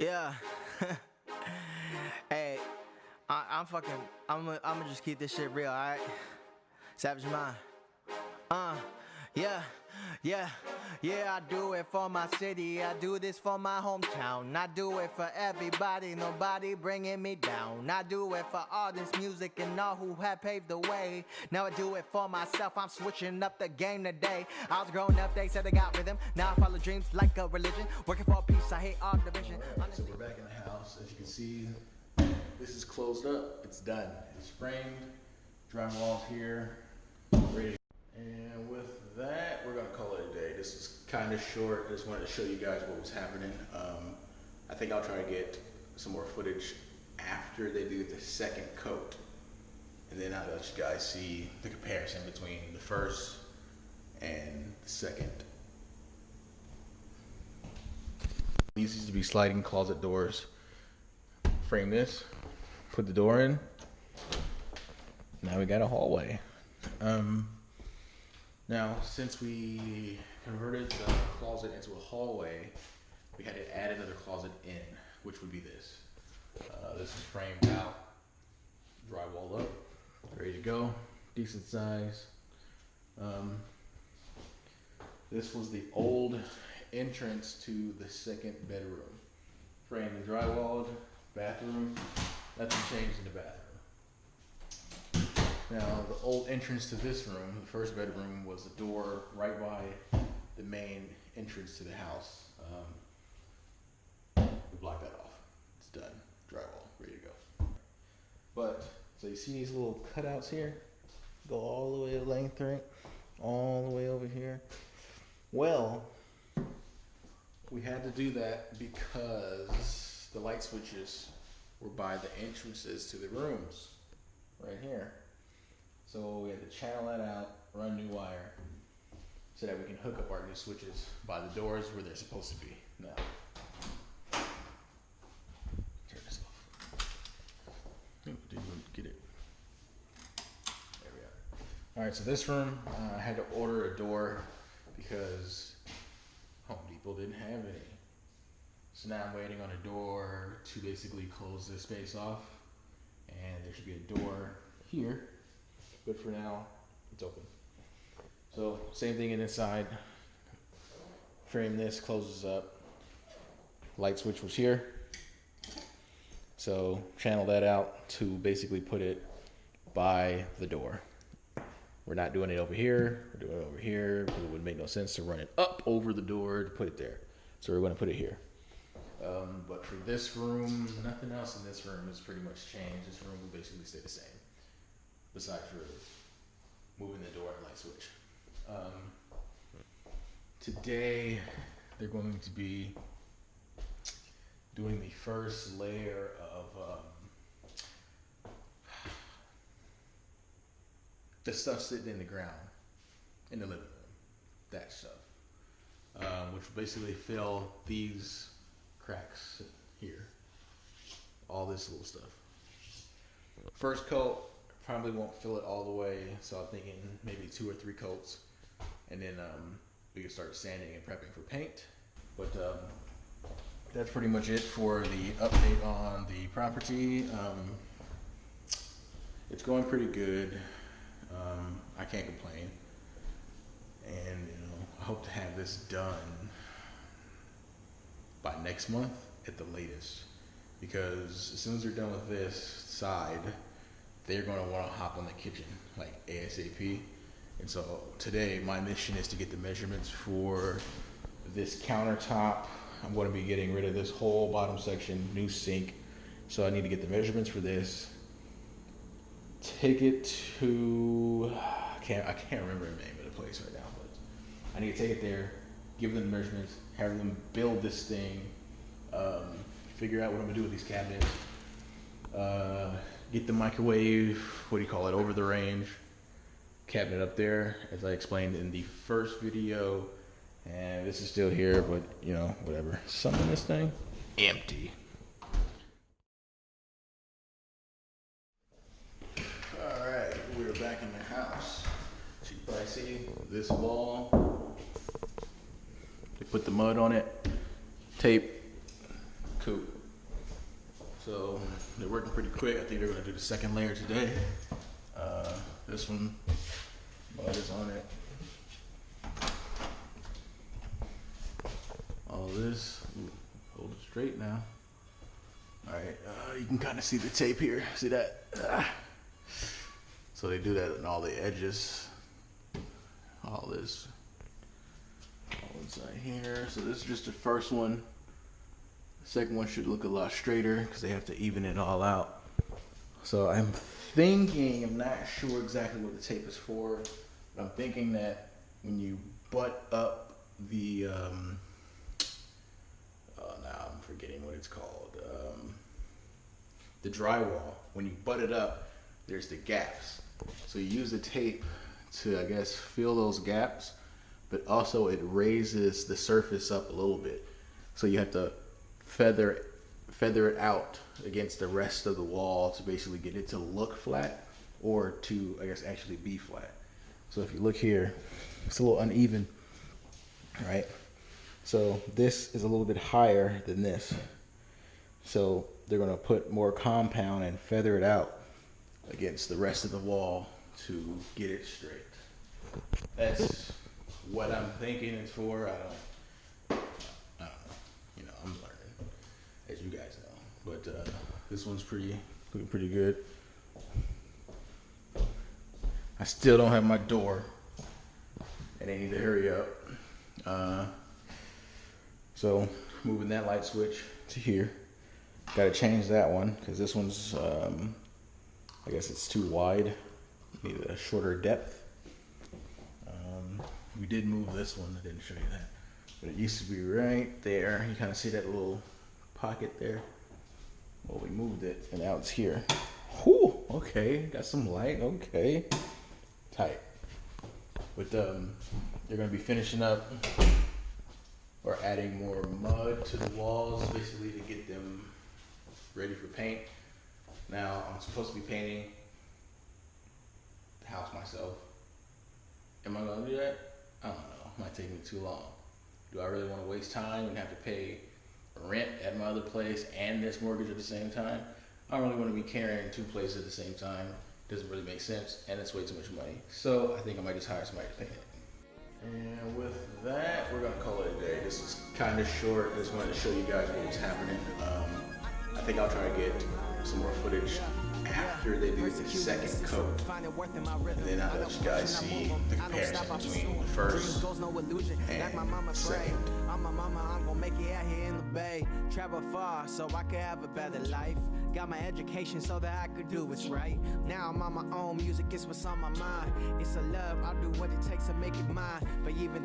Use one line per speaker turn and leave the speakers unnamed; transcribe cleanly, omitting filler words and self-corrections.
Yeah. Hey, I'm gonna just keep this shit real, alright? Savage Mind. Yeah, yeah, yeah, I do it for my city, I do this for my hometown. I do it for everybody, nobody bringing me down. I do it for all this music and all who have paved the way. Now I do it for myself, I'm switching up the game today. I was growing up, they said I got rhythm. Now I follow dreams like a religion. Working for peace, I hate all division.
Alright, so we're back in the house. As you can see, this is closed up, it's done. It's framed, drywall's here, ready. And with that, we're gonna call it a day. This is kind of short. I just wanted to show you guys what was happening. I think I'll try to get some more footage after they do the second coat. And then I'll let you guys see the comparison between the first and the second. These used to be sliding closet doors. Frame this, put the door in. Now we got a hallway. Now, since we converted the closet into a hallway, we had to add another closet in, which would be this. This is framed out, drywall up, ready to go, decent size. This was the old entrance to the second bedroom. Framed and drywalled, bathroom, nothing changed in the bathroom. Now, the old entrance to this room, the first bedroom, was the door right by the main entrance to the house. We blocked that off. It's done. Drywall, ready to go. But, so you see these little cutouts here? Go all the way to length, right? All the way over here. Well, we had to do that because the light switches were by the entrances to the rooms, right here. So we had to channel that out, run new wire, so that we can hook up our new switches by the doors where they're supposed to be. Now, turn this off. Didn't get it. There we are. All right, so this room, I had to order a door because Home Depot didn't have any. So now I'm waiting on a door to basically close this space off, and there should be a door here. But for now, it's open. So same thing inside. Frame this, closes up. Light switch was here. So channel that out to basically put it by the door. We're not doing it over here, we're doing it over here, because it would make no sense to run it up over the door to put it there. So we're gonna put it here. But for this room, nothing else in this room has pretty much changed. This room will basically stay the same, besides for moving the door and light switch. Today, they're going to be doing the first layer of the stuff sitting in the ground, in the living room, that stuff, which will basically fill these cracks here, all this little stuff. First coat probably won't fill it all the way, so I'm thinking maybe 2 or 3 coats, and then we can start sanding and prepping for paint. But that's pretty much it for the update on the property. It's going pretty good. I can't complain, and I hope to have this done by next month at the latest, because as soon as they're done with this side, they're going to want to hop on the kitchen like ASAP. And so today my mission is to get the measurements for this countertop. I'm going to be getting rid of this whole bottom section, new sink. So I need to get the measurements for this. Take it to, I can't remember the name of the place right now, but I need to take it there, give them the measurements, have them build this thing, figure out what I'm gonna do with these cabinets, get the microwave, what do you call it, over the range cabinet up there, as I explained in the first video. And this is still here, but whatever. Some of this thing, empty. All right, we're back in the house. So you probably see this wall. They put the mud on it, tape, cool. So they're working pretty quick. I think they're gonna do the second layer today. This one, mud is on it. All this, hold it straight now. All right, you can kind of see the tape here. See that? So they do that on all the edges. All this, all inside here. So this is just the first one. The second one should look a lot straighter because they have to even it all out. So I'm thinking, I'm not sure exactly what the tape is for, but I'm thinking that when you butt up the, now I'm forgetting what it's called, the drywall, when you butt it up, there's the gaps. So you use the tape to, I guess, fill those gaps, but also it raises the surface up a little bit. So you have to feather it out against the rest of the wall to basically get it to look flat, or to, I guess, actually be flat. So if you look here, it's a little uneven, right? So this is a little bit higher than this. So they're gonna put more compound and feather it out against the rest of the wall to get it straight. That's what I'm thinking it's for. I don't know. You know, I'm learning, as you guys know. But this one's looking pretty good. I still don't have my door, and they need to hurry up. So moving that light switch to here. Got to change that one because this one's, I guess it's too wide. Need a shorter depth. We did move this one. I didn't show you that, but it used to be right there. You kind of see that little pocket there. Well, we moved it, and now it's here. Whew, okay, got some light. Okay, tight. But they're gonna be finishing up or adding more mud to the walls, basically to get them ready for paint. Now I'm supposed to be painting the house myself. Am I gonna do that? I don't know. Might take me too long. Do I really want to waste time and have to pay rent at my other place and this mortgage at the same time? I don't really want to be carrying two places at the same time. Doesn't really make sense, and it's way too much money. So I think I might just hire somebody to paint it. And with that, we're gonna call it a day. This is kind of short. I just wanted to show you guys what was happening. I think I'll try to get some more footage after they do the second coat, and then I'll let you guys see the comparison between the first and the second.
I'm a mama, I'm gonna make it out here in the bay. Travel far so I could have a better life. Got my education so that I could do what's right. Now I'm on my own, music is what's on my mind. It's a love, I'll do what it takes to make it mine. But even